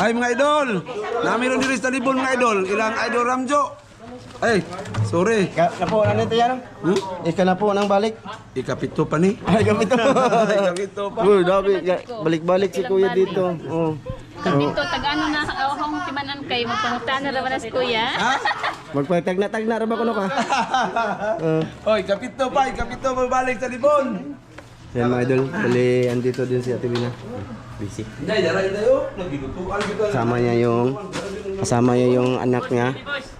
Ay mga idol, namiron diri sa libon mga idol, ilang idol Ramjo. Ay, sorry. Na po, ano ito yan? Ika na po nang balik. Ikapito pa ni. Ay, kapito. Ikapito pa. Uy, dabi, balik-balik si kuya dito. Oh. Kapito, tag-ano na, hong timanan kay magpangutan na raman na si kuya. Magpatag-na ra ba kuno ka? Oy, ikapito pa balik sa libon. Yan mga idol, bali andito din si Ate Bina. Busy. Day, daray tayo. Nagilutuan kita. Kasama niya yung anak niya,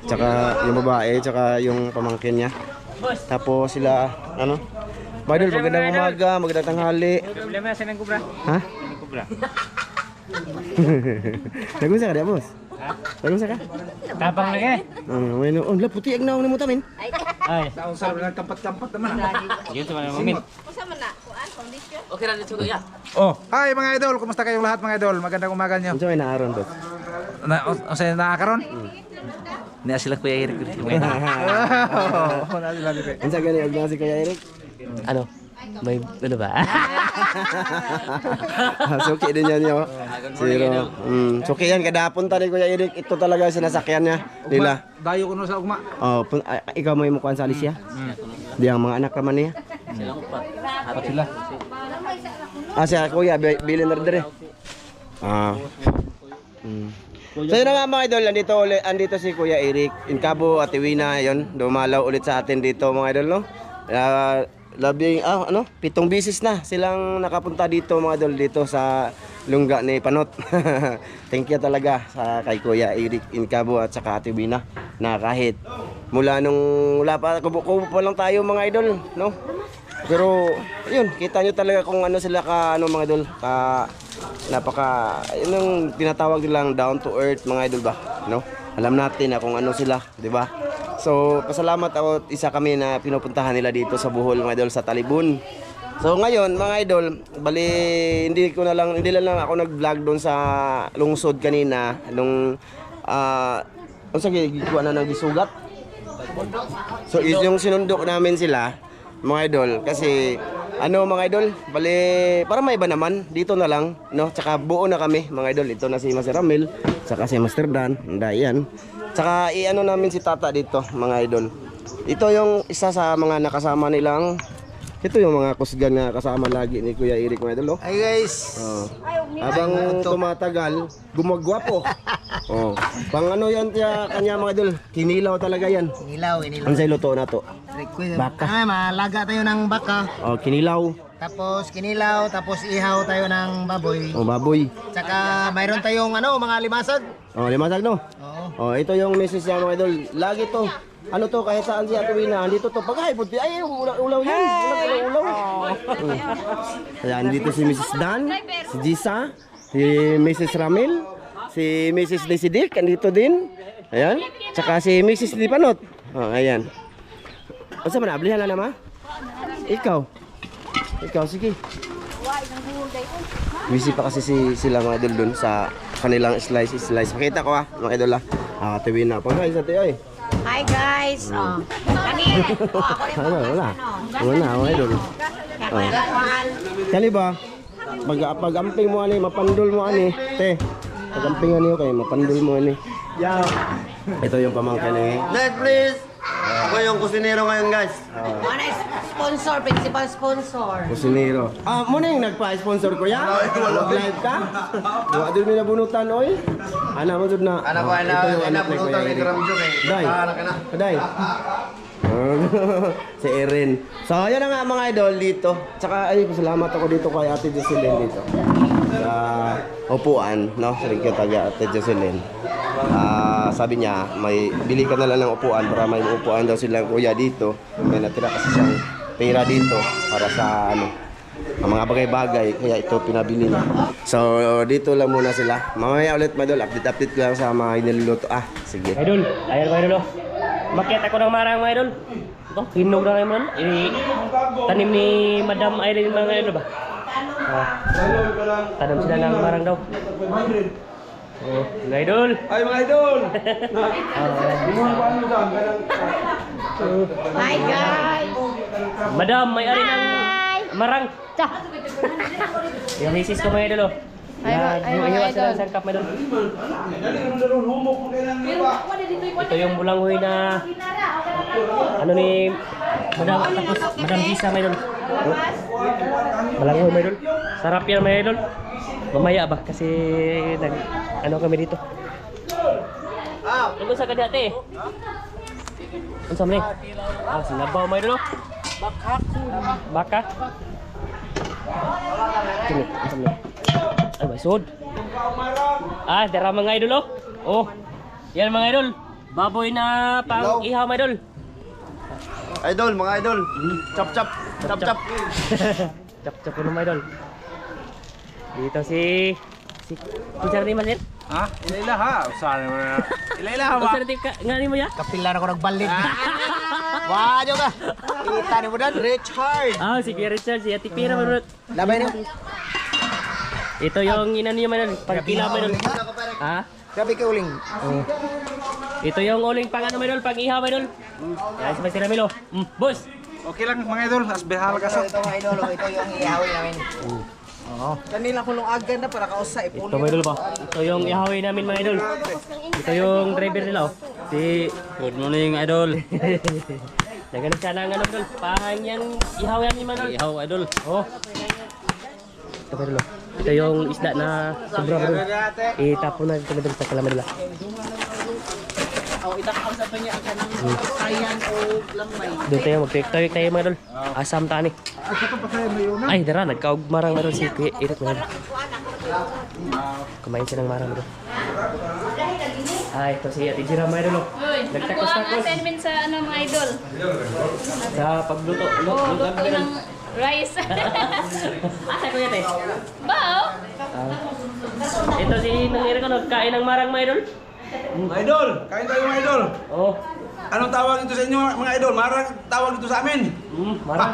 tsaka yung babae, tsaka yung pamangkin niya. Tapos sila, ano? Mga idol, magandang umaga, magandang tanghali. Problema sa nang kubra. Ha? Nang kubra. Nagunsa ka dia, boss? Ha? Nagunsa ka? Tapang na eh. Bueno, oh, la puti agnaw ni mo tamin. Ay. Taon sa mga kampat-kampat naman. Yun sa mga moment. Okay na dito kuya. Oh, hi mga idol, kumusta kayong lahat mga idol? Magandang umaga niyo. Unsa may naaron, boss? Sa nakakaroon? Niya sila kuya Eric. Unsa gani og si Kuya Eric? Ano? May ano ba? Suki din yan yo. Zero. Suki yan kada punta ni Kuya Eric. Ito talaga yung sinasakyan niya. Nila. Dayo ko no sa ugma. Oh, ikaw mo yung mukhaan sa alis siya. Di ang mga anak naman niya. Apat sila. Siya Kuya, bilin na rin dire. So yun na nga mga idol, andito si Kuya Eric, Incabo, Ate Wina, yun, dumalaw ulit sa atin dito mga idol, no? Pitong bisis na silang nakapunta dito mga idol, dito sa lungga ni Panot. Thank you talaga sa kay Kuya Eric Incabo at saka Ate Wina, na kahit mula nung wala pa, kubo pa lang tayo mga idol, no? Pero yun, kita nyo talaga kung ano sila ka, ano mga idol, napaka, yun ang tinatawag nilang down to earth mga idol ba, no? Alam natin na kung ano sila, di ba? So, pasalamat ako, isa kami na pinupuntahan nila dito sa Bohol mga idol, sa Talibon. So ngayon mga idol, bali hindi lang ako nag-vlog doon sa lungsod kanina nung unsa gikuha na ng gisugat. So yung sinundok namin sila mga idol kasi ano mga idol, bali para may iba naman dito na lang, no? Tsaka buo na kami mga idol. Ito na si Master Ramil, tsaka si Master Dan, yan. Tsaka i-ano namin si Tata dito mga idol. Ito yung isa sa mga nakasama nilang, ito yung mga kusgan na kasama lagi ni Kuya Eric mga idol. Hi guys. Habang tumatagal, gumagwapo. Pang ano yan kanya mga idol, kinilaw talaga yan. Inilaw. Ano sa luto na to? Baka. Malaga tayo ng baka. Kinilaw. Tapos kinilaw, tapos ihaw tayo ng baboy. Baboy. Tsaka mayroon tayong mga limasag. Limasag no? Oo. Ito yung message niya mga idol. Lagi to. Ano to, kahit saan siya tuwina, andito to. Pagkay, puti, ay, ulaw yan. Ulaw. Ayan, dito si Mrs. Dan, si Jisa, si Mrs. Ramil, si Mrs. Desidik, andito din. Ayan. Tsaka si Mrs. Lipanot. Ayan. O sa mana, ablihan na naman? Ikaw, sige. Busy pa kasi sila mga idol dun sa kanilang slice. Pakita ko mga idol Ate Wina. Pagkain sa tayo Hi guys. Kanina. Wala, mga idol. Kali ba? Pag-amping mo ani, mapandol mo ani. Te, pag-ampingan niyo kayo, mapandol mo ani. Ito yung pamangkin ni. Next please. Ako yung kusinero ngayon guys. Ano sponsor, principal sponsor. Kusinero. Muna yung nagpa-sponsor ko yan? Mag-live ka? Wala din may nabunutan, oy. Anak mo dun na. Anak ko, Ito yung anak ni Kuya Eric. Day. Day. Si Erin. So, yan na nga mga idol dito. Tsaka, ay, salamat ako dito kay Ate Jocelyn dito. Sa upuan, no? Sabi ko taga Ate Jocelyn. Sabi niya, may bili ka na lang ng upuan para may upuan daw silang kuya dito. May natira kasi siyang pera dito para sa ang mga bagay-bagay, kaya ito pinabili niya. So dito lang muna sila. Mamaya ulit mga idol, update lang sa mga iniluluto. Sige. Idol, ayan mga idol. Makiat ako ng marang mga idol. Ito, hinog na kayo man. Tanim ni Madam Irene mga idol ba? Tanam sila ng marang daw. Mga idol. Ay mga idol. Hi guys. Madam, may ari ng marang. Yung misis ko mga idol. Hiwa sila ng sangkap mga idol. Ito yung bulanghoy na ano ni Madam Gisa mga idol. Bulanghoy mga idol. Sarap yan mga idol. Mamaya ba kasi ano kami dito. Ano sa kadate? Ano sa mali? Sinabaw mga idol. Baka. Sini, ano sa mali? Ay, basod. Dara mga idol oh. Oh. Yan mga idol. Baboy na pang ihaw mga idol. Idol, mga idol. Chop chop. Chop chop. Chop chop po mga idol. Dito si Kuya ni Malit. Ha? Ilayla ha. Usahan mo na. Ilayla ha ba? Usa natin ngani mo ya? Kapilan ako nagbalid. Wadyo ka. Kita ni mo dan Richard. Si Kuya Richard, si Ate Pira manunod. Labay na. Ito yung ina niya man, pagpila man. Sabi ka uling. Ito yung uling pang ano man, pang ihaw man. Yan si Mr. Ramilo. Boss. Okay lang mga idol. Asbehal ka sa. Ito mga idol, ito yung ihawin namin. Oo. Kanila kulong agad na para kausa Ito mga idol ba? Ito yung ihawin namin mga idol. Ito yung driver nila oh. Si good morning idol. Nagano siya ng ano idol. Pang yung ihaw namin man. Ihaw idol. Oh. Ito mga idol. Ito yung isda na sobrang idol. Itapon na ito idol sa kalaman nila. Doon tayo mag-tawik tayo mga idol. Asam tani. Ay dara nagkaugmarang mga idol si Kuya Eric mga idol. Kumain siya ng marang idol. Ito si Ate Jira mga idol. Nagtakos-takos. Assignment sa ano mga idol. Sa pagluto. Luto ng rice. Asa ko yan eh. Bao? Ito si Nang Eric nagkain ng marang mga idol. Mga idol, kain tayo mga idol. Oh. Anong tawag dito sa inyo mga idol? Marang tawag dito sa amin. Marang.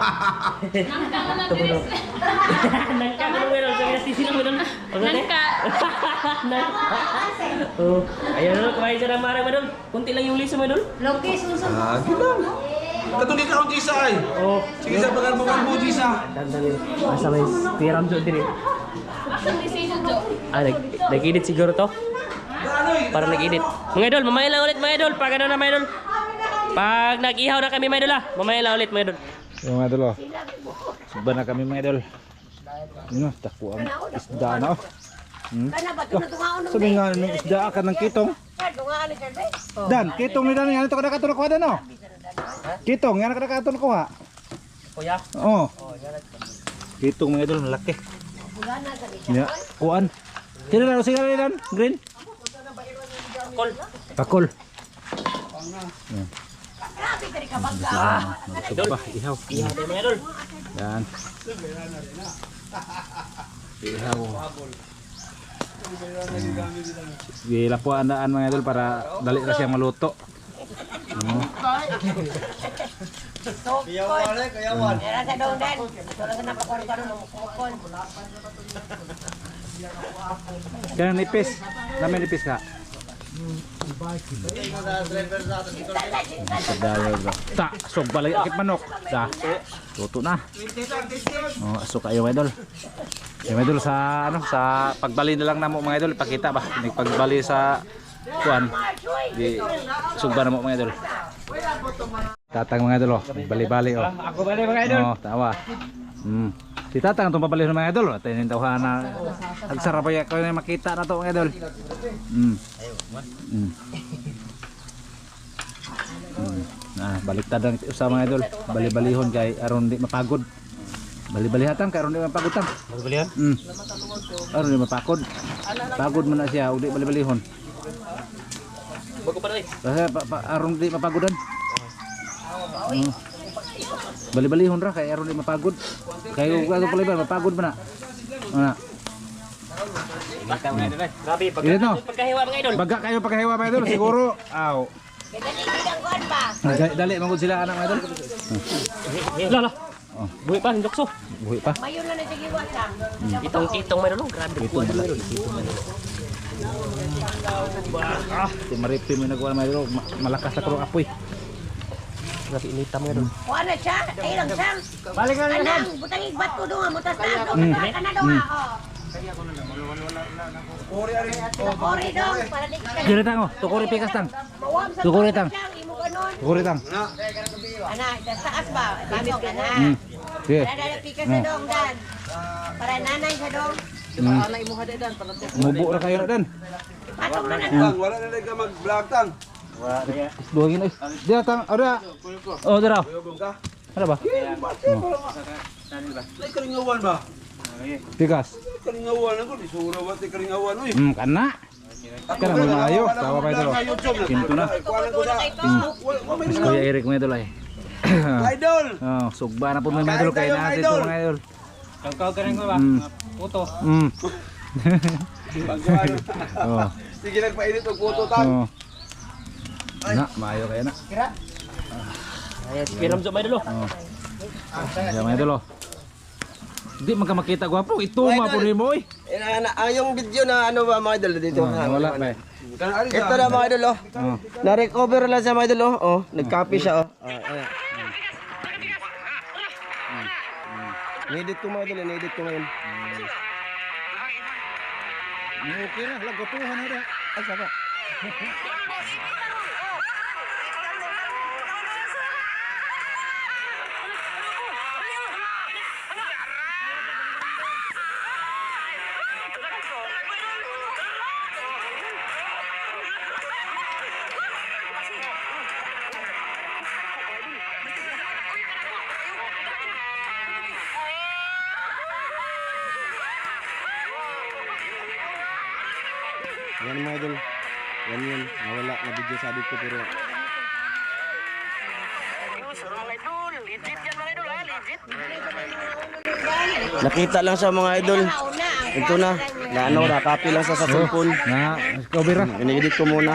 Nangka nga lang Ito bilis. Nangka ka ng idol. Sabi na sisi ng idol. Nangka. Oh. Ayan idol, kumain siya ng marang idol. Kunti lang yung liso idol. Loki, susunod. Lagi lang. Katuloy ka akong Gisa ay. Oh. Sige sa bagal-bagal mo Gisa. Dandan yun. Asa may piram jo din eh. Akong decision, Jo. Nag-edit siguro to. Para nag-edit. Mga idol, mamaya lang ulit mga idol. Pag ano na mga idol. Pag nag-ihaw na kami mga idol mamaya lang ulit mga idol. Yung mga idol oh. Suba na kami mga idol. Yun oh, tako ang isda na oh. Sabi nga ng isda ka ng kitong. Dan, kitong ni Dan. Yan ito ka nakatulog ko Dan oh. Kitong, yan ka nakatulog ko ha. Kuya. Oo. Kitong mga idol, malaki. Ya, kuan. Sino na sige na Dan? Green? Pakol. Pakol. Ito pa, ihaw. Ihaw tayo mga idol. Yan. Ihaw. Gila po andaan mga idol para dali na siyang maluto. Era sa dong dan. Wala ka napakwarta ng mukukon. Yan nipis. Dami nipis ka. Ta, sok balik akit manok. Da. Luto na. Oh, aso kayo mga idol. Yung mga idol sa ano sa pagbali na lang namo mga idol ipakita ba. Pagbali sa kuan. Di sugba na mo mga idol. Tatang mga idol oh, bali-bali oh. Ako bali mga idol. Oh, tawa. Si Tatang itong papalihon ng mga idol. At yung tawhan na ang sarap ay ako na makita na to mga idol. Baliktad ang sa mga idol. Bali-balihon kay aron di mapagod. Bali-balihatan kay aron di mapagod tang. Bali-balihan? Aron di mapagod. Pagod man na siya, udi bali-balihon. Bago pa na eh. Kasi aron di mapagodan. Bali-balihon ra kay aron di mapagod. Kay ug pala ba mapagod ba na? Ana. Grabe, pagkahiwa mga idol. Baga kayo pagkahiwa mga idol siguro. Aw. Kailan kuan ba? Dali mangod sila anak mga idol. Lala. Buhi pa, hindokso. Buhi pa. Mayon na nagiwa sa. Kitong mga idol, grabe. Ito malaki. Si Maripi mo nagawa mga idol, malakas na kurong apoy. Grabe inita mga idol. Kuan na siya, ay lang siya. Balik na Kanang butang igbat ko doon, mutas na doon, kana doon. Kori ari. Kori dong, para di ka. Dili tang oh, tukuri pikas tang. Mawam sa Tukuri tang. imo ganon. Tukuri tang. Ana, taas ba? Gamit ka na. Sige. Ada pikas sa dong dan. Para nanay sa dong. Mubo ra kayo dan. Patong na na. Tang, wala na ka mag-vlog tang. Duhagin ay. Dia tang, ada. Oh, dira. Ada ba? Ay karingawan ba? Pikas. Karingawan ako, di sura ba ti karingawan oy. Kana. Kana mo maayo, tawa pa ito. Pinto na. Kuanan ko sa Facebook. Wala may Kuya Eric mo ito ay. idol. Oh, sugba na po may idol kay natin to mga idol. Kangkaw ka rin ko ba? Puto. Pagkuhan. Oh. Sige nagpainit og photo tang. Oh. Na, maayo kaya na. Piram sa mga idol. Oh. Yan mga idol. Di man ka makita gwapo, ito po ni mo eh. Yung video na ano ba mga idol dito. Wala pa eh. Ito na mga idol oh. Oh. Na-recover lang sa mga idol oh. Oh, nag-copy siya oh. Ayan. Ni-edit ko mga idol, ni-edit ko ngayon. Okay na, lagwapuhan na. Ay, saka. Yan mga idol. Yan. Nawala na video sabi ko pero nakita lang sa mga idol. Ito na. Na copy lang sa cellphone. Na, cover na. Ini-edit ko muna.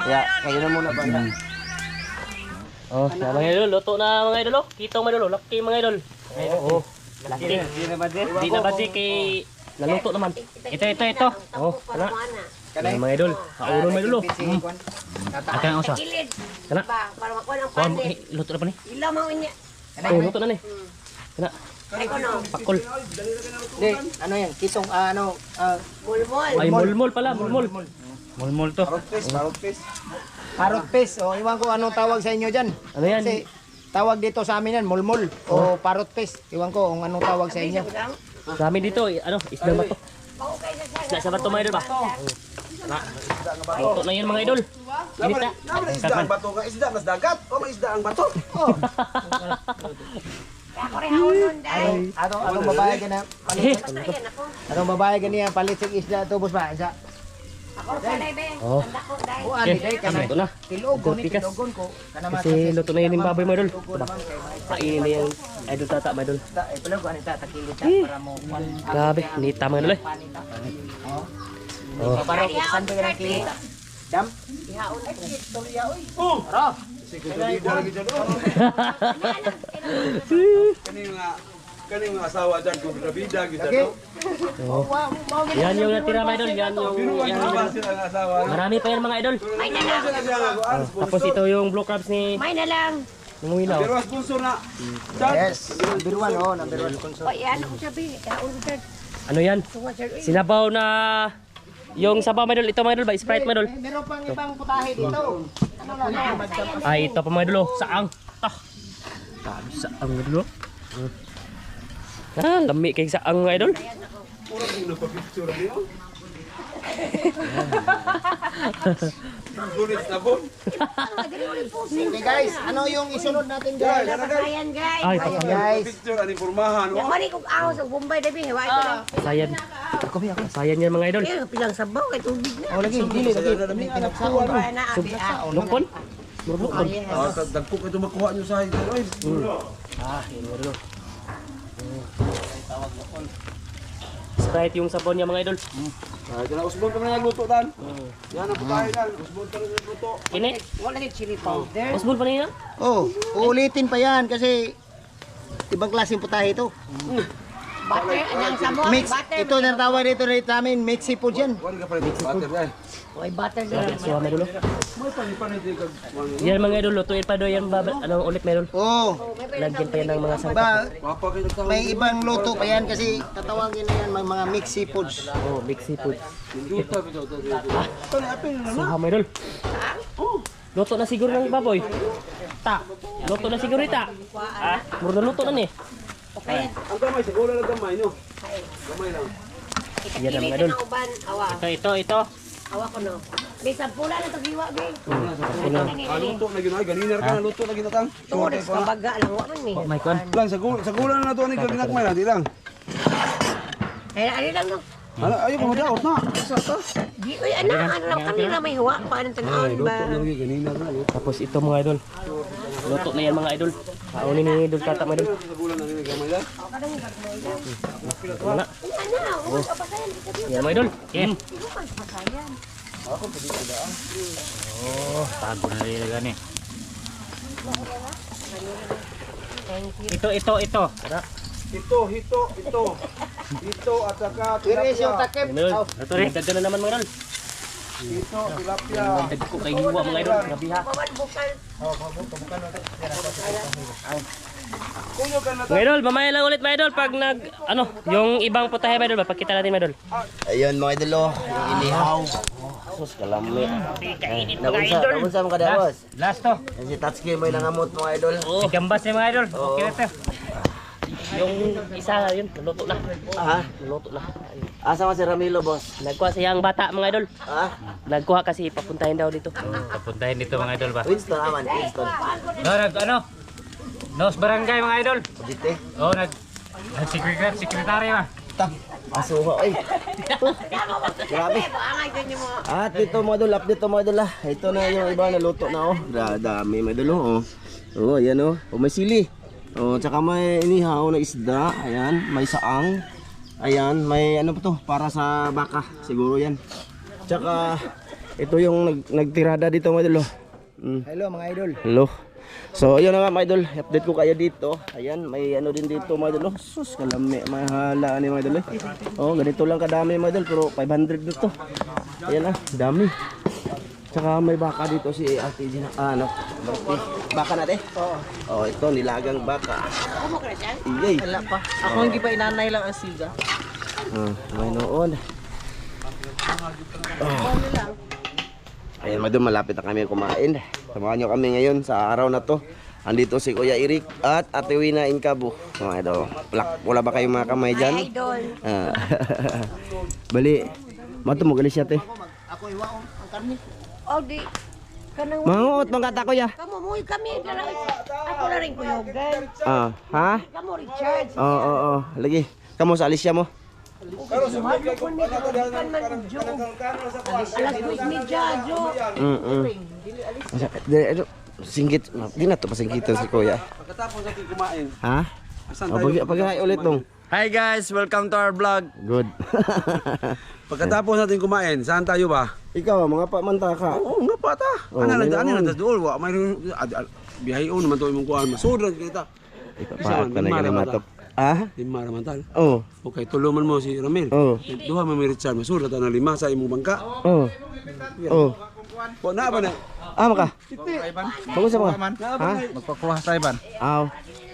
Kaya, kayo na muna ba? Oh, mga idol, luto na mga idol. Kitong mga idol, laki mga idol. Oo. Laki. Di na ba di kay naluto naman. Ito. Oh, kana. Kana mga idol. Kauron mga idol. Aka ang usa. Kana. Para makuha ng Kuan pande. luto na pa ni. Ilaw mo niya. Oh, luto na ni. Kana. Ay ko no. Pakol. Hindi, ano yan? Kitong, Mulmol. Ay mulmol pala, mulmol. Mulmol to. parrot fish. O, iwan ko anong tawag sa inyo dyan. Ano yan? Kasi tawag dito sa amin yan, mulmul o parrot fish. Iwan ko kung anong tawag sa inyo. Sa amin dito, ano, isdang bato. Isda sa bato mga idol ba? Luto na yan mga idol. Init na. Isda ang bato ka, isda mas dagat. O may isda ang bato. Ako rin hawon dai. Anong babae ka na palit? Anong babae ka niya palit sa isda tubos ba? Isa. Ako sa dai be. Oh. Andako dai. O, ano day ka na? Luto na. Tilogon, Pikas. tilogon ko. Kanaman Kasi luto na yan yung baboy mga idol. Diba? Kainin na yung idol tata mga idol. Pala ko anita takilit para mo kwan. Grabe, nita mga idol eh. Oh. Para ko saan ba yung kilit? Dam? Ro. Kani mga asawa dyan kung grabida kita to. Yan yung natira mga idol. Yan yung Ba sila ang asawa? marami pa yan mga idol. May na lang. Sila diyan ako. Ano Tapos ito yung blue crabs ni May na lang. Munguinaw. pero sponsor na. Chat. Yes. Number 1 oh, number 1 consult. O yan ako sabi. Kaon dad. Ano yan? Tunga sir. Sinabaw na yung sabaw mga idol. Ito mga idol ba? Sprite mga idol. Meron pang ibang putahe dito. Ano lang? Ay, ito pa mga idol. Saang. Saang mga idol. Ah, lami kay saang mga idol. Gulit na po. Okay guys, ano yung isunod natin guys? Ayan guys. Ay, Ayan papagay. guys. Picture ang informahan. Yan ko ni kung ahos og Bombay dai be. Wa ito lang. Sayan. Sayan yan mga idol. Eh, pilang sabaw kay tubig na. Oh lagi, dili lagi. Pinagsaon. Kaya na abi. Lukon. Lukon. Dagko ka ito makuha nyo sa ito. Ah, yun mga idol. Sprite yung sabon niya mga idol. Ay, kaya usbon ka na nagluto dan. Yan ang putahe dan. Usbon ka na nagluto. Kini? Wala ni chili powder. Usbon pa niya? Oh, uulitin pa yan kasi ibang klaseng putahe ito. Butter, anang sabon, Mix, butter. ito na tawag dito rin namin, mix seafood yan. Kuan ka pa rin butter ay. Oy, butter din. So, mga idol. Yan mga idol, lutuin pa do yan babal. Ano ulit mga idol? Oo. Lagyan pa yan ng mga sangkap. Ba, Papa kay nagtawag. may ibang luto pa yan kasi tatawagin na yan mga mix seafoods. Oh, mix seafood. Duta bitaw to. So, mga idol. Luto na siguro ng baboy. Ta. Luto na siguro ita. Ah, muro na luto na ni. Ang gamay siguro lang gamay no. Gamay lang. Yan na mga idol. Uban, awa. Ito. Awa ko no. Bisa pula na tagiwa be. Luto na gyud ay ganiner ka na luto na ginatang. Turis ka baga lang wa man ni. Oh my God. Lang sa gulan na to ni ginakmay na di lang. Ay ari lang no. Ala ayo ko madaot na. Sa ta. Di oy ana ano lang kanila may huwa paano tanawon ba. Luto na ganiner na luto. Tapos ito mga idol. Luto na yan mga idol. Kaunin ni idol tata mga idol. Sa gulan na ni gamay lang. Wala. Ana, uban ka pa kayan. Yan mga idol. Yan. Uban ka pa kayan. Oh, tago na rin gani. Ito. Tara. Ito at saka Iris yung takip. Mga idol. Ito rin. Dagdag na naman mga idol. ito tilapia. Dagdag ko kay hiwa mga idol. Grabe ha. Paman bukal. Kuyo ka na Mga idol, mamaya lang ulit mga idol pag yung ibang putahe mga idol, papakita natin mga idol. Ayun mga idol, oh, yung inihaw. Sus, kalami. Nagunsa mo ka da, boss? Last to. Yan si Tatsuki mo yung nangamot mga idol. Si Gambas niya mga idol. Okay na to. Yung isa yun, naluto na. Ha? Naluto na. Asa mo si Ramilo, boss? Nagkuha siyang bata mga idol. Ha? Nagkuha kasi papuntahin daw dito. Papuntahin dito mga idol ba? Winston naman, Winston. Nos barangay mga idol. Dite. Oh, sekretary ba? Aso ho, ay. Grabe. Angay ganyan mo. At ito mga idol, update to mga idol ah. Ito na yung iba naluto na oh. Dami mga idol oh. Oh, ayan oh. Oh, may sili. Oh, tsaka may inihaw na isda. Ayan, may saang. Ayan, may ano pa to, para sa baka. Siguro yan. Tsaka ito yung nagtirada dito mga idol oh. Hello mga idol. Hello. So ayun na nga mga idol, update ko kayo dito. Ayan, may ano din dito mga idol. Oh, sus, kalami, mahala ni mga idol. Oh, ganito lang kadami mga idol, pero 500 dito. Ayan ah, dami. Tsaka may baka dito si Ate Gina. Ano? Baka natin? Oo. Oh, ito nilagang baka. Kumo ka na diyan? Iyay. Wala pa. Ako hindi pa inanay lang ang siga. May noon. Ayan, madam, malapit na kami kumain. Samahan nyo kami ngayon sa araw na to. Andito si Kuya Eric at Ate Wina Incabo. Mga idol, wala ba kayong mga kamay dyan? Ay, idol. Ah. Bali, mato mo gali siya te. Ako iwaon ang karne. Oh, di. Kanang Manguot mga kata Kuya. Kamu mo kami dala. Ako na rin kuyogan. Ha? Kamu Richard. Oo. Lagi. Kamu sa alisya mo? Pero sa mga Kan man jo. Alas 2 ni Jajo. Singgit. Di na to pasinggitan si Kuya. pagkatapos natin kumain. Ha? Asan O, tayo? pag-hi ulit dong. Hi guys, welcome to our vlog. Good. Pagkatapos natin kumain, saan tayo ba? Ikaw, mga pamanta ka. Oo nga pa ta. Oh, Ano lang mayroon. daan na dool wa may biyaheon naman to imong kuan. Masud kita. Ipapaak ka na ganun matop. Ah? Lima naman tal. Oh. Okay, tuluman mo si Ramil. Oh. Duha mo mi Richard, masud ta na lima sa imong bangka. Oh. Oh. Wa na ba na? Ah, maka. Bagus apa? Ha? Magpakuha sa iban. Aw.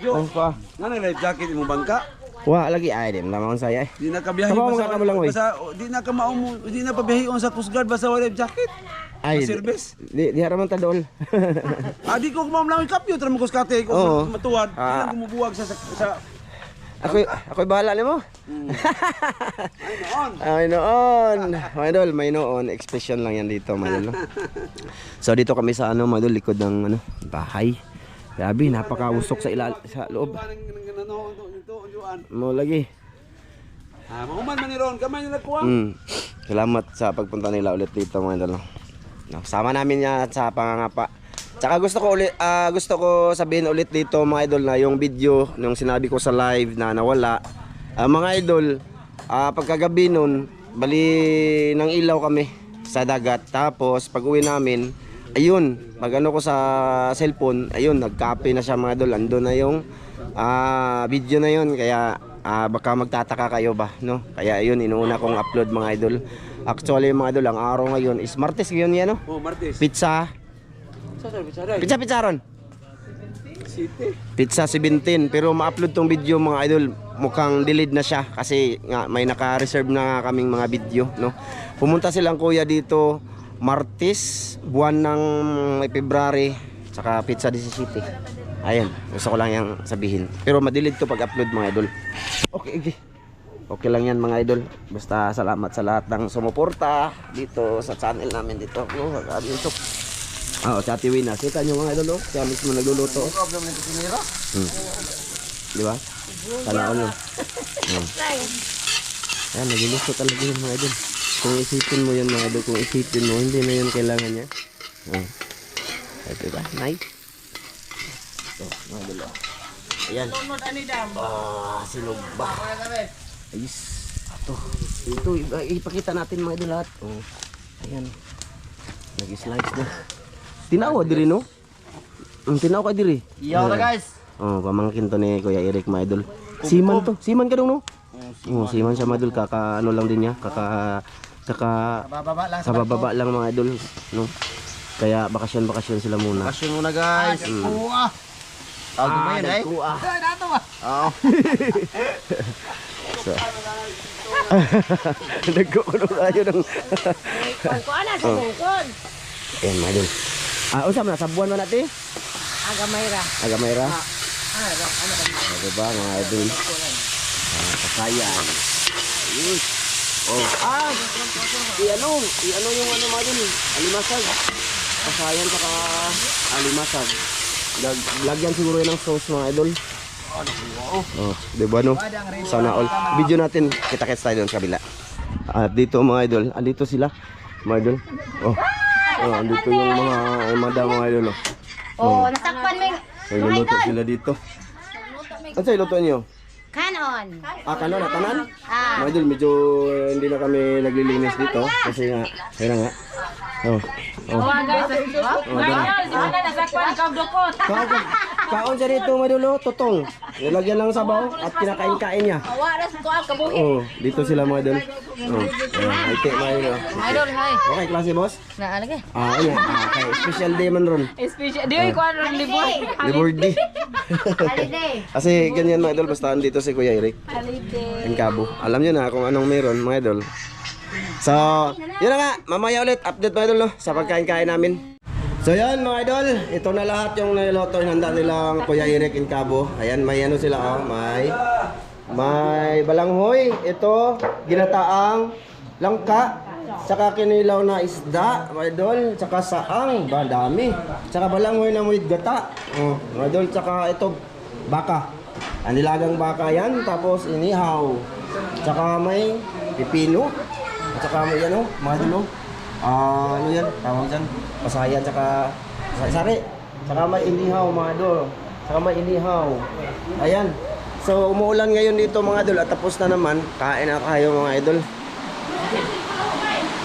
Oh, pa. Nga life jacket imong bangka. Wa lagi ay din lamang saya eh. Di na ka biyahe Kabaw ka mo lang, oy. di na ka di na pa biyaheon sa Coast Guard basta wala life jacket. Ay. Service. Di haraman ta dol. Di ko kumam lang kapyo tra mo kuskate ko Oo. matuwad. Di Ah. na gumubuwag sa Ako bahala nimo. Ay noon. May dol, may noon. Expression lang yan dito, mga dol. So dito kami sa mga dol, likod ng bahay. Grabe, napakausok sa loob. Mo lagi. Mahuman man ni Ron, kamay nila kuha. Salamat sa pagpunta nila ulit dito, mga idol. Sama namin yan sa pangangapa. Tsaka gusto ko sabihin ulit dito, mga idol, na yung video nung sinabi ko sa live na nawala. Mga idol, pagkagabi nun, bali ng ilaw kami sa dagat. Tapos pag uwi namin, ayun, pag ano ko sa cellphone, ayun, nag-copy na siya, mga idol. Andun na yung video na yun, kaya baka magtataka kayo ba, no? Kaya yun, inuuna kong upload mga idol. Actually mga idol, ang araw ngayon is Martes ngayon yan, no? Oh, Martes. Pizza. Pizza ron. Pizza 17, pero ma-upload tong video mga idol, mukhang delayed na siya kasi nga may naka-reserve na kaming mga video, no. Pumunta silang kuya dito Martes, buwan ng February, saka Pizza 17. Ayan, gusto ko lang yang sabihin. Pero ma-delete to pag-upload mga idol. Okay. Okay lang yan mga idol. Basta salamat sa lahat ng sumuporta dito sa channel namin dito. Dito. Si Ate Wina. Kita nyo mga idol, siya mismo nagluluto. Di ba? Sana all. Ayan, nagluluto talaga yun mga idol. Kung isipin mo yan mga idol, kung isipin mo, hindi na yun kailangan niya. Diba? Nice. Ito, mga idol. Ayan. Sinog ba? Ayos. Ito, ipakita natin mga idol lahat. Ayan. Nag-slice na. Tinawa diri no? Tinawa ka diri. Iyaw na guys. Pamangkin to ni Kuya Eric mga idol. Siman to. Siman ka dong no? Siman siya mga idol. Kaka ano lang din niya. Kabababa lang mga idol, no? Kaya bakasyon sila muna. Bakasyon muna guys. Kuha. Tawag mo yan eh. Kuha. Dato ba? Oo. So. Nagkukulo tayo ng Kuha na sa bungkod. Ayan mga idol. Usap na, sabuan mo natin? Agamayra. Diba mga idol? Kasayan. Ayun. I-ano yung ano mga idol? Alimasag. Kasayan saka alimasag. Lagyan siguro yan ng sauce mga idol. Diba no? Sana all. Video natin, kita-kits tayo doon sa kabila. At dito mga idol, andito sila mga idol. Andito yung mga madam mga idol. Nasakpan mo yung Nagluluto sila dito. Ano sa iluto niyo? kanon. Kanon na tanan? Mga idol, medyo hindi na kami naglilinis dito kasi nga, kaya nga. Kaon siya dito mga idol, tutong. Nilagyan lang sabaw at kinakain-kain niya. Dito sila mga idol. Ite mga idol. Idol, hi. Okay, klase boss? Naalagay. Ayun. Okay, special day man ron. Special. Di ko ano libor. Libor day. Kasi ganyan mga idol, basta dito si Kuya Eric. Ang Cabo. Alam niyo na kung anong meron mga idol. So, yun na nga, mamaya ulit update mga idol no, sa pagkain-kain namin. So yan mga idol, ito na lahat yung niloto handa nilang Kuya Eric in Cabo. Ayan, may ano sila may balanghoy, ito ginataang langka, tsaka kinilaw na isda, mga idol, tsaka saang, dami. Tsaka balanghoy na may gata. Mga idol, tsaka ito baka. Anilagang baka yan, tapos inihaw. Tsaka may pipino. At saka may ano, mga idol. Ano yan, tawag dyan, pasayan, tsaka sari. Tsaka may inihaw mga idol. Tsaka may inihaw. Ayan. So umuulan ngayon dito mga idol at tapos na naman. Kain na tayo mga idol.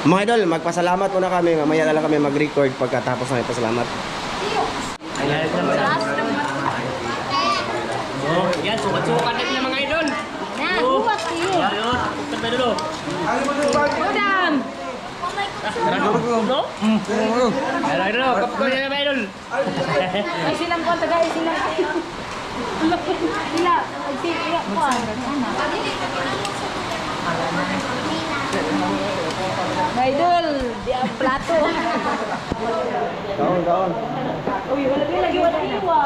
Mga idol, magpasalamat muna kami. Mamaya na lang kami mag-record pagkatapos na ipasalamat. Yan, sukat-sukat din mga idol. Buwak kayo. Sukat na dulu. Udam. No? Ayan dulu, kapko niya mga idol. Ay silang ko taga silang. Sila, sila ko. Idol, di ang plato. Kaon. Uy, wala iwa.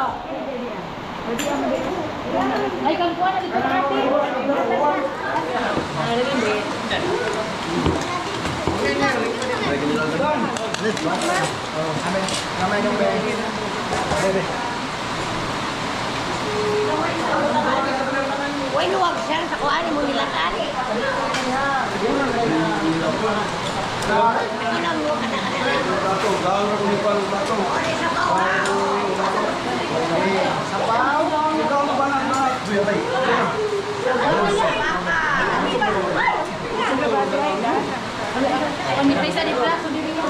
Ay, kang kuha na dito natin. Uy, luwag siya sa kuhaan mo nila kani. Ilang mo Pamipay sa di plato diri mo.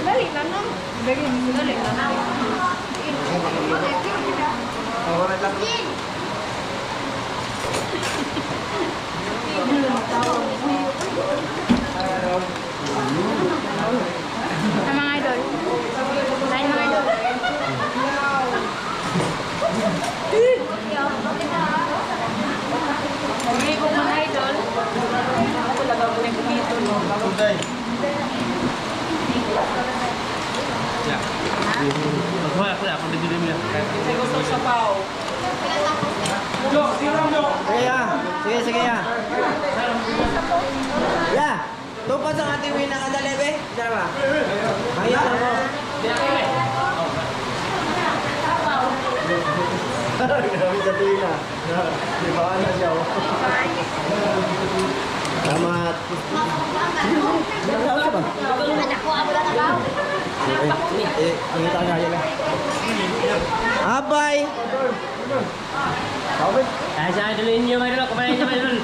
Dali lang no. Dali lang. Mga idol. Lain mga idol. Hindi ko mga idol. Ako talaga mo nang kumito no. Sige ya. Sige ya. Ya. Tupas ang ating wina kada lebe. Diba? Ayan ako. Grabe sa tuwina. Di ba na siya? Salamat. Salamat ba? Kita nga yan. Abay. Ay, sa idol ninyo mga idol. Kumain niyo mga idol.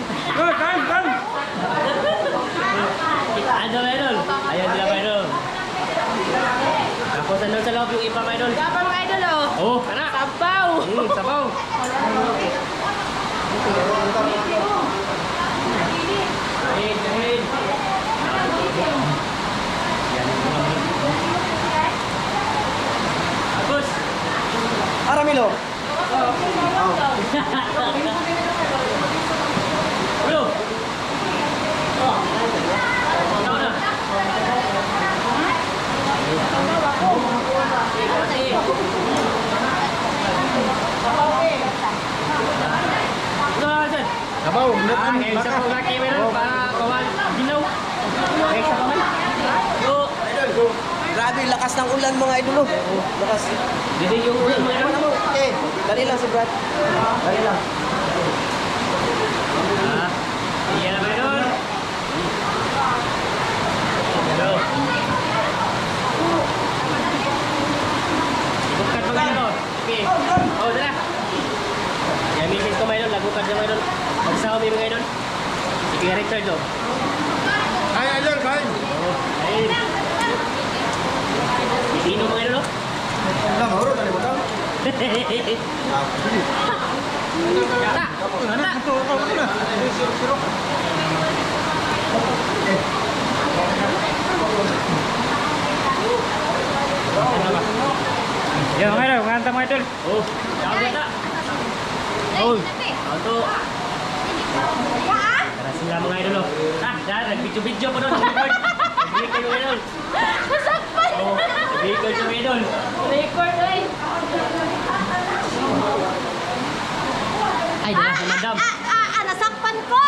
Idol, idol. Ayan sila mga idol. Tapos ano sa loob yung iba mga idol. Gabang mga idol oh. Oh, kana. Sabaw. Sabaw. Kahit, kahit. Agus. Aramilo. Bro. Ano na? Sabaw, Ngayon sa mga camera para kawan ginaw. Ngayon sa kaman. Grabe, lakas ng ulan mga idol. Lakas. Dili yung ulan mga idol. Okay, dali lang si Brad. Dali lang. Iya mga idol. Hello. Bukan mga idol. Okay. Oh, dala. Yan misis ko mga idol, lagukan sa mga idol. Magsawa may mga idol. Sige, Richard do. Ay, idol, kain. Oh, ayun. Sino mga idol? Lang, horo, tali mo daw. Ya, mga idol, nganta mga idol. Oh, tawag na. Oh, auto. Tara sila mga idol. Dahil nag-video-video pa doon. Nag-record kayo mga idol. Masakpan. Oh, nag-record kayo mga idol. Record eh. Ay, dala si madam. Nasakpan ko.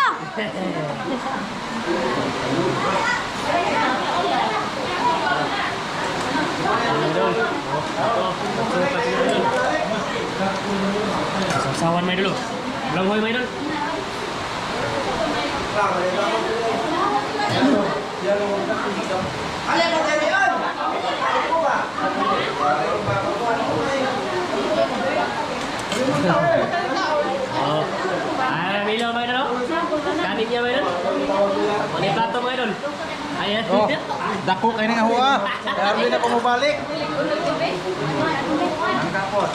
Sasawan may dulu. Langhoy may dulu. Oh. Ay, Milo may dulu. Kanin niya may dulu. Mani plato may dulu. Ayan. Oh, dako kayo nga huwa. Kaya rin ako mabalik. Ang kapot.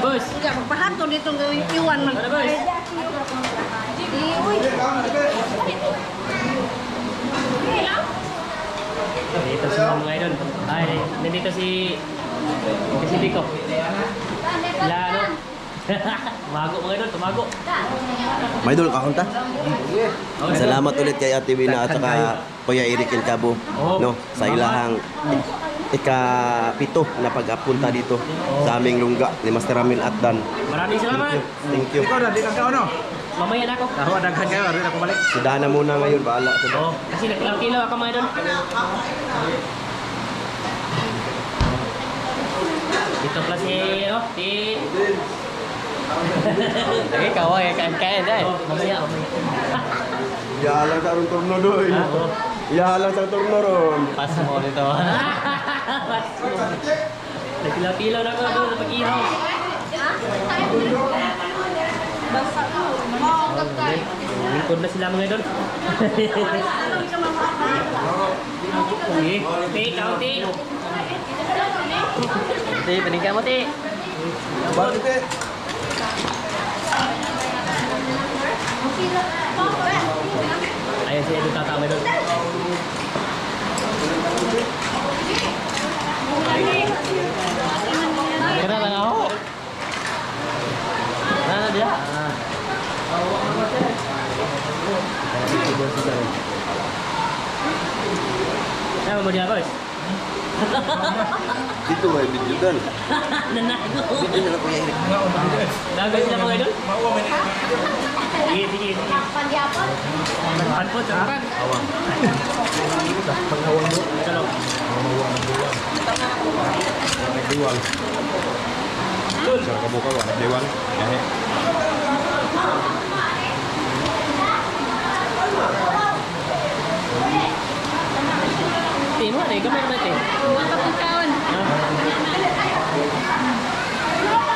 Bos. Tidak magpahato dito ng iwan man. Ano bos? Uy. Dito si mga idol. Ay, nandito si Biko. Sila ano? Tumago mga idol, tumago. May idol, kakunta. Salamat ulit kay Ate Wina at saka Kuya Eric Incabo, no, sa ilahang ika-pito na pag-apunta dito sa aming lungga ni Master Ramil Atdan. Maraming salamat. Thank you. Ikaw na, di ka ano? Mamaya na ako. Ako, daghan kayo, rin ako balik. Si Dana muna ngayon, bahala. Oh, kasi nakilaw-kilaw ako mga idol. Dito pala si, ano, si... Lagi kaway, kain-kain dahil. Oh, mamaya. Iyahalang sa turno doon. Iyahalang sa turno ron. Pas mo dito. Nagpilaw-pilaw na ko doon sa pag-ihaw. Lingkod na sila mga idol. Sige, Ti, ikaw Ti. Ti, panig ka mo Ti. Bakit eh? Ayan si Idol Tata mga idol. Kira lang ako. Ano dia? Ano mo dia guys? Dito may video doon. Nanago. Video na lang Kuya Eric. Nago sila mga idol? Sige, sige, sige. Pan po, sarapan. Awang. Pangawang mo. Kalong. Diwang. Sa kabuka wala diwang. Yahe. Timo, ada gamay ba te? Kapagkaon.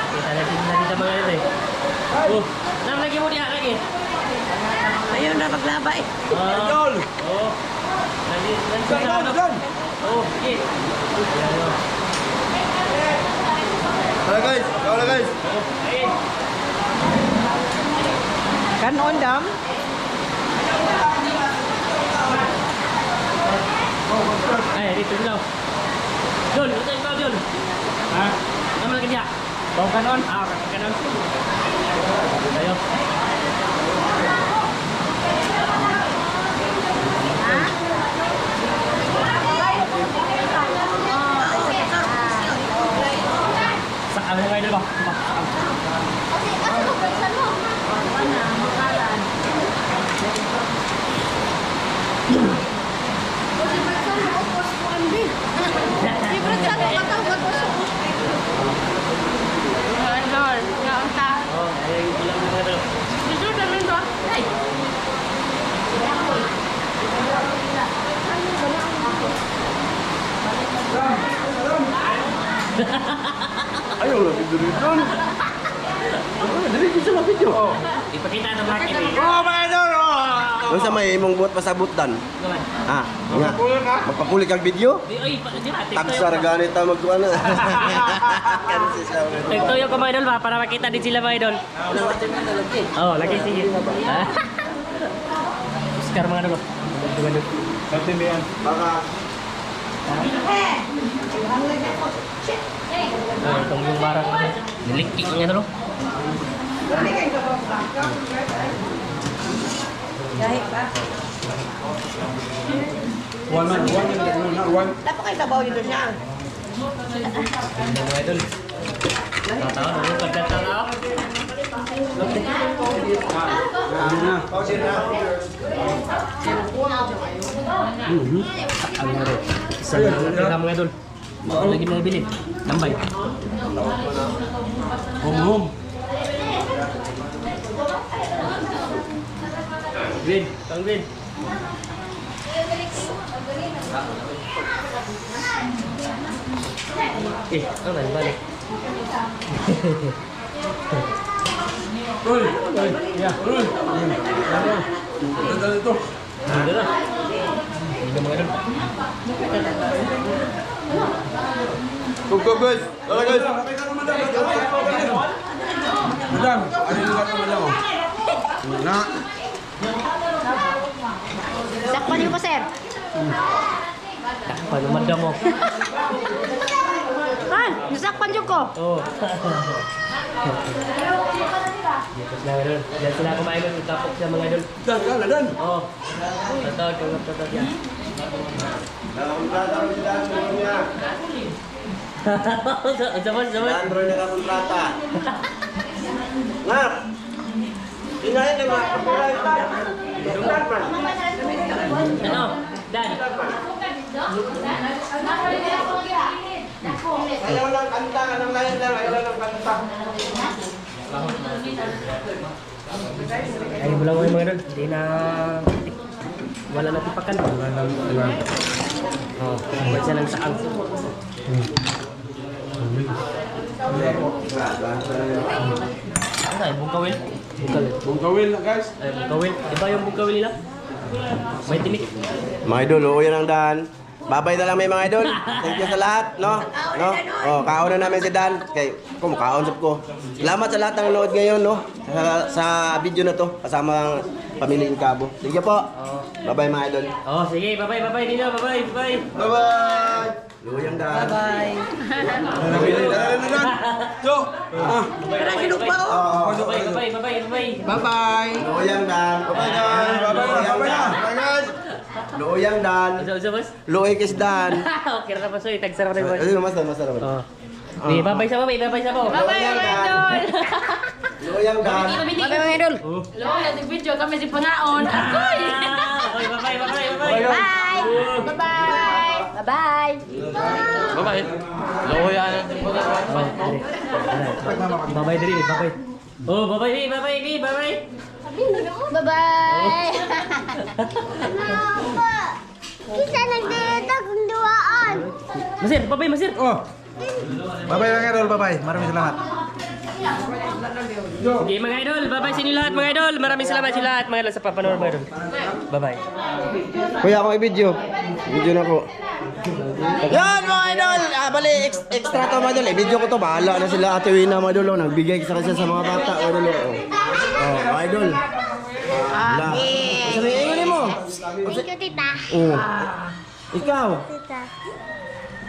Kita natin na dito mga idol. Oh, nam lagi mo diha lagi. Ayun na maglaba eh. Idol. Oh. Lagi sa ano? Oh, sige. Wala guys, wala guys. Ayun. Kanon dam. Ay, dito daw. Dol, ito ikaw Dol. Ha? Nam lagi diha. Bau kanon? Ah, kanon. Ayo. Saan ang idol ba? Idol, yaon ta. Oh, ay bilang mga idol. Dito namin ba? Ay. Ayaw lang video doon. Dali ko sa video. Ipakita ng mga kini. Oh, my idol! Nung sa may imong buhat pasabot dan. Ha? Nga. Magpapuli kag video? Di ay, di ate. Tagsar ganit ta magkuha na. Kansi siya. Nagtuyo ko mga idol ba para makita din sila mga idol. Oh, lagi sige. Oscar mga idol. Baka Itong yung barang nilikik niya dulu. one. Dapat kayo sabaw dito siya. Mga idol. Tahu dulu pagkatao. Isa lang ang tira mga idol. Baka lagi mga bilhin. Tambay. Green, Kang Green. Ang balik. Dali ito. Hindi na. Hindi na mga idol. Go guys. Tara guys. Madam, ano yung gato madam mo? Na. Sakpan niyo po, sir. Paano madam mo? Han, nasakpan niyo ko. Oh. Dito sila idol. Diyan sila kumain ng tapok sa mga idol. Dan, dan. Oh. Tatawag yan. Zaman. Android na kontrata. Ngap. Tingnan na mga kapulay pa. Ano? Dan. Ayaw lang kanta ka ng layan lang. Ayaw lang kanta. Ay, bulang mo yung mga idol. Hindi na... Wala na tipakan. Oh, wala siya ng saang. Ano tayo? Bungkawil? Bungkawil na guys. Ay, bungkawil. Iba yung bungkawil nila? May tinik. Mga idol, uuwi ang Dan. Babay na lang may mga idol. Thank you sa lahat, no? No? Oh, kaon na namin si Dan. Kay kumakaon sab ko. Salamat sa lahat ng nanood ngayon, no? Sa video na to kasama ang pamilya Incabo. Thank you po. Bye-bye mga idol. Oh, sige. Bye-bye, bye-bye Nino. Bye-bye, bye-bye. Bye-bye. Uuwi ang Dan. Jo. Bye-bye, bye-bye, bye-bye. Bye-bye. Uuwi ang Dan. Bye-bye guys. Bye-bye guys. Luyang Dan. Usa, boss? Luoy kis Dan. Okay na pa so. Tagsara na boss. Ayun, masarap. Oh. Di, babay sa babay, babay sa po. Bye-bye, mga idol. Luyang Dan. Bye-bye, mga idol. Lolo, nag-video kami si Pangaon. Akoy! Bye, bye, bye, bye. Bye! Bye-bye! Bye-bye! Bye-bye. Loya na. Bye-bye diri, bye-bye. Oh, bye-bye, bye-bye, bye-bye. Bye-bye! Kita nagdito kung duwaan. Masir, bye-bye, Masir. Oh. Bye-bye mga idol, bye-bye. Maraming salamat. Sige mga idol, bye-bye sa inyo lahat mga idol. Maraming salamat sa lahat mga idol sa papanood mga idol. Bye-bye. Kuya, ako i-video. Video na ko. Yan mga idol! Bali, extra to mga idol. I-video ko to. Bahala na sila Ate Wina mga idol. Nagbigay sa kasi sa mga bata mga idol. Oh, mga idol. Sabihin mo. Thank you, tita. Oh. Ikaw. Tita.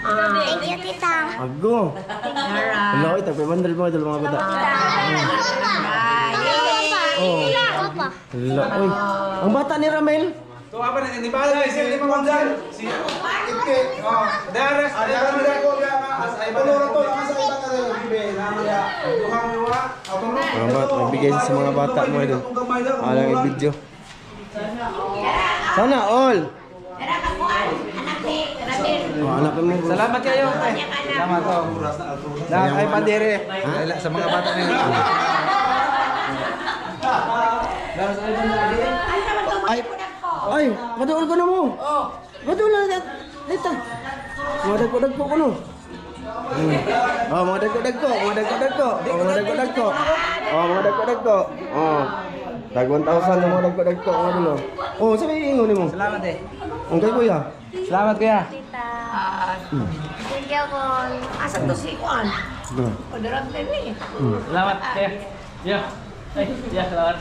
Thank you, tita. Ago. Hello, ito. 500 mga idol mga bata. Oh. Papa. Hello. Uy. Ang bata ni Ramel. So apa na hindi ba si Lima Gonzal? Si Itke. Oh, Dares, ay ko ya as ay baloro to ang sa iba ka gibe na ya. Duhang luwa. Mga bata, nagbigay sa mga bata mga idol. Alang i-video. Sana all. Oh, anak mo. Salamat kayo. Salamat ko. Ay pandere. Sa mga bata nila. Ay, maduol ko na mo. Maduol na dito. Mga dagko-dagko ko no. Oh, mga dagko-dagko. Mga dagko-dagko. Oh. Tag 1,000 na mga dagko-dagko. Oh, sabi ingon mo. Salamat eh. Ang kay kuya. Salamat kuya. Tita. Thank you, Kon. Asa to si Juan? Padarag din eh. Salamat. Kaya. Yeah. Ay, yeah, salamat.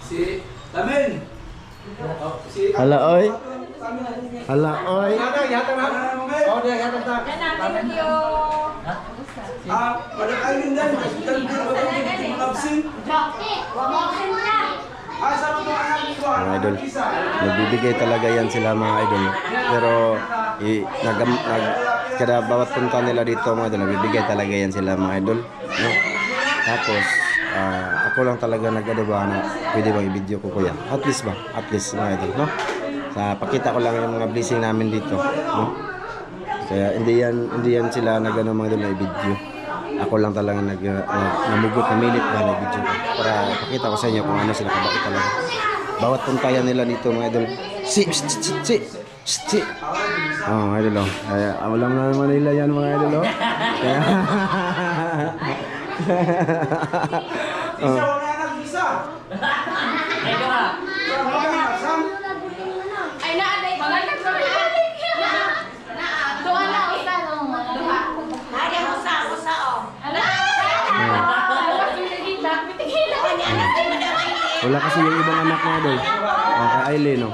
Si Lamin. Si Hala oy. Hala oy. Oh, dia kata tak. Pada kali ini dan absen. Mga idol, nagbibigay talaga yan sila mga idol. Pero kada bawat punta nila dito mga idol, nagbibigay talaga yan sila mga idol. No? Tapos, ako lang talaga nag-adawa na pwede bang i-video ko kuya. At least mga idol, no? Pakita ko lang yung mga blessing namin dito, no? Kaya hindi yan sila nag-ano mga idol na i-video. Ako lang talaga namugot na minute na nag-video ko para pakita ko sa inyo kung ano sila kabait talaga. Bawat puntayan nila dito mga idol. Si. Oh, mga idol. Kaya alam na naman nila yan mga idol. Kaya Bisa wala anak bisa. Ay, ka. Ay, naaday. Magalag ko rin. Doon na, usa. Ada usa oh. wala kasi yung ibang anak mga idol. Oh, kay Aileen, no.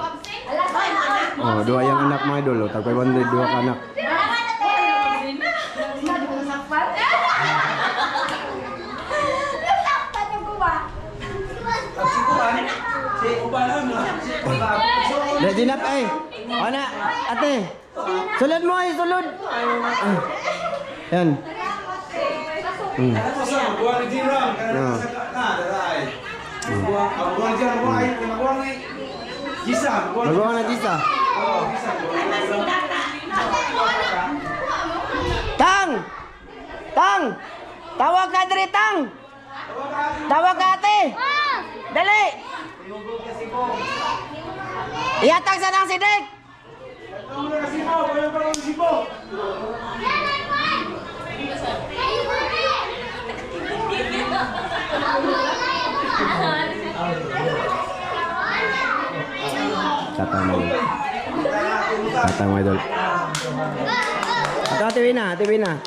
Oh, dua yung anak mga idol. Oh, tag 500 dua ka anak. Si ubahan mo. Rejinap ay. Ana, ate. Sulod mo ay, sulod. Yan. Buang di jirang karena na darai. Buang jirang buang ay Gisa, Magawa na Gisa. Tang! Tang! Tawag ka diri, Tang! Tawag ka ate! Dali! Ihatag sa nang sidik! Tatang mga idol. Tatang mga idol. Ate Wina, Ate Wina.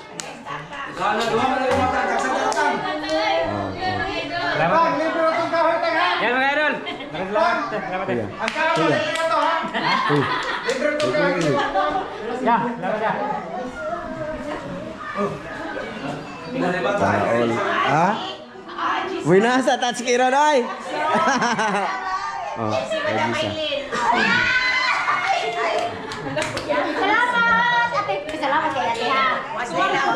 Yan mga idol. Salamat. Ya, salamat ya. Taon. Ha? Wina sa touch kira doy. Oh, lagi sa. Salamat! Ate, salamat kay ate ha.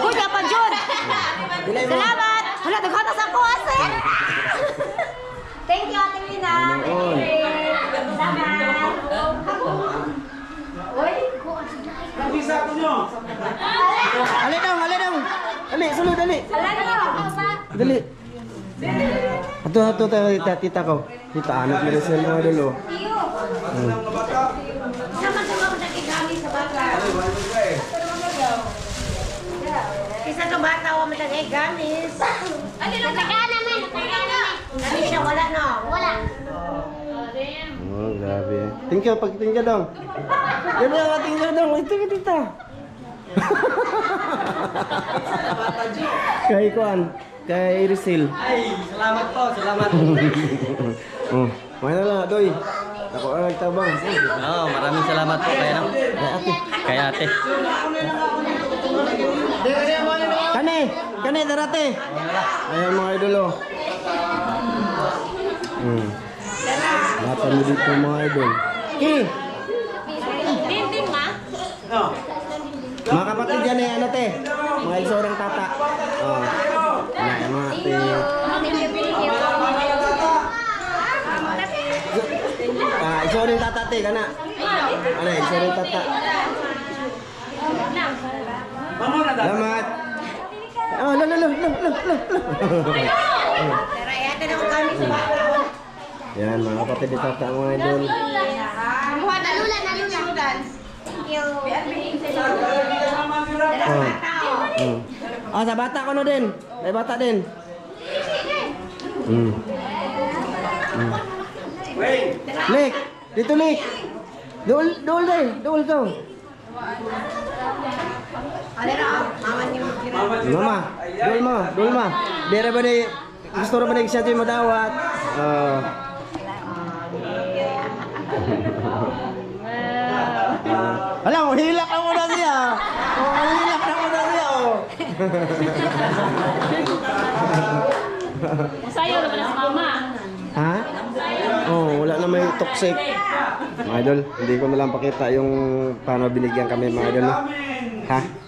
Kuya pa, Jun! Salamat! Wala, naghatas ako, ate! Thank you, Ate Lina. Salamat! Uy! Ali daw. Ali, sulod dali. Dali. Ato tita ko. Tita anak nila sila mga idol. Sama-sama ko nakigamit sa bata. Isa ka bata o matagay gamis. Natagaan naman. Gamis siya, wala no? Wala. Oh, grabe. Tingka, pagtingka dong. Ganda, tingka dong. Ito ka tita. Kay Kuan, kay Irisil. Ay, salamat po, salamat. Oh, mana lah, doy. Ako ang nagtabang. Oh, maraming salamat po kay ano? Kay ate. Kani darate. Ayan mga idolo. Lahat kami dito mga idol. Dinding ma. Mga kapatid yan eh, ano te? Mga isorang tata. Oh. Nah, mga te. Isorang tata te, kana. Ano, isorang tata. Selamat. Oh, lo. Ate na ko gamis sa bata. Yan, mga kapatid ni tata mga idol. Nalula. Thank you. Oh, sa bata ko no din. May bata din. Lik, dito Lik. Dool ka. Mama, dool ma. Dere ba ni gusto ra ba ni siya mo dawat? Alam mo, hilak na muna siya. Hilak na muna siya. Masayo na pala si mama. Ha? Oh, wala na may toxic. Mga idol, hindi ko na lang pakita yung paano binigyan kami mga idol. No? Ha?